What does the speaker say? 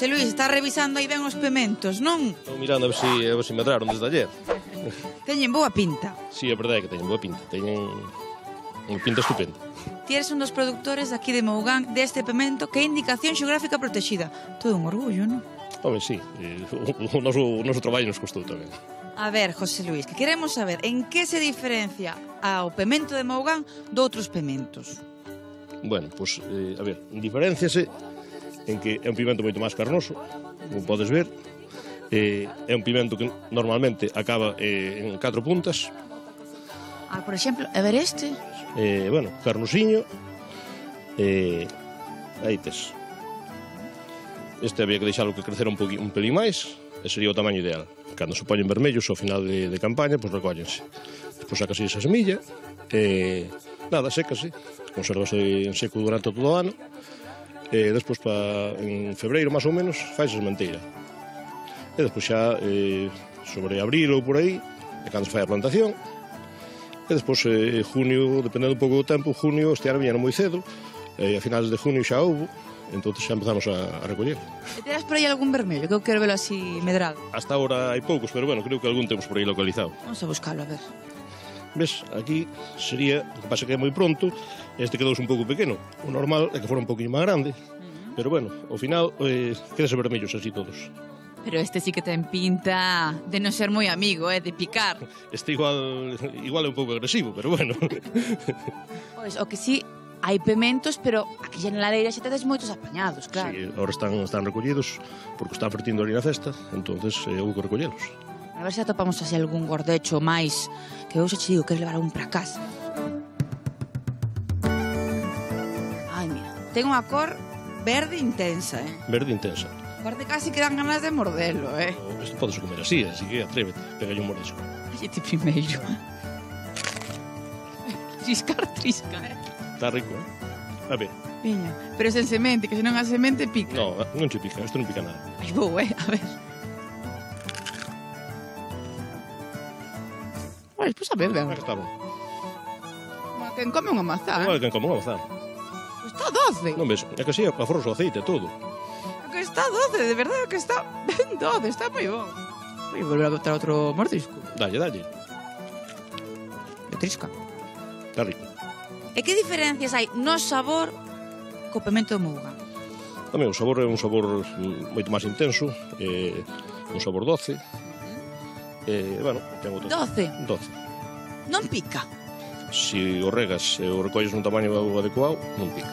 José Luis, está revisando aí ben os pementos, non? Estou mirando a ver se medraron desde ayer. Teñen boa pinta. Si, é verdade que teñen boa pinta. Teñen pinta estupenda. Ti eres un dos productores aquí de Mougán deste pemento que é indicación xeográfica protexida. Todo un orgullo, non? Home, si. O noso traballo nos costou tamén. A ver, José Luis, que queremos saber en que se diferencia ao pemento de Mougán doutros pementos. Bueno, pois, a ver, diferenciase en que é un pimento moito máis carnoso, como podes ver. É un pimento que normalmente acaba en 4 puntas. Por exemplo, a ver este. Bueno, carnosiño. Aí tes. Este había que deixalo que crecera un pelín máis, e sería o tamaño ideal. Cando se poñen vermellos ao final de campaña, pois recóllense. Despois sacase esa semilla, nada, sécase, conservase en seco durante todo o ano. Despois, en febreiro, máis ou menos, faise sementeira. E despois xa, sobre abril ou por aí, é cando se fai a plantación. E despois, junio, dependendo un pouco do tempo, junio, este ano viñeron moi cedo, e a finales de junio xa houve, entón xa empezamos a recoller. E terás por aí algún vermello, que eu quero velo así medrado? Hasta ahora hai poucos, pero bueno, creo que algún temos por aí localizado. Vamos a buscalo, a ver. Ves, aquí sería, o que pasa que é moi pronto, este quedouse un pouco pequeno. O normal é que fora un pouquinho máis grande, pero bueno, ao final, quedase vermellos así todos. Pero este sí que ten pinta de non ser moi amigo, de picar. Este igual é un pouco agresivo, pero bueno. Pois, o que sí, hai pementos, pero aquí xa na ladeira xa tedes moitos apañados, claro. Sí, ahora están recollidos, porque están fertindo ali na cesta, entonces houve que recollelos. A ver se atopamos así algún gordecho máis, que eu xa che digo, queres levar un para casa. Ai, mira, ten unha cor verde intensa, Verde intensa. Verde casi que dan ganas de mordelo, Isto podes comer así, así que atrévete, pegalle un mordisco. Este primeiro. Triscar. Está rico, A ver. Viña, pero sen semente, que senón a semente pica. Non che pica, isto non pica nada. Ai, vou, a ver. Ai, pois a ver, ben. Está bom. Como quen come unha mazá, Igual que como unha mazá. Está doce. Non ves, é que así, aforros o aceite e todo. Que está doce, de verdade, que está ben doce, está moi bon. Voy a volver a botar outro mordisco. Dalle. De trisca. Está rico. E que diferencias hai no sabor co pemento de Mougán? Tamén o sabor é un sabor moito máis intenso, un sabor doce. Bueno, ten outro. Doce? Doce. Non pica? Se o regas e o recolles nun tamaño adecuado, non pica.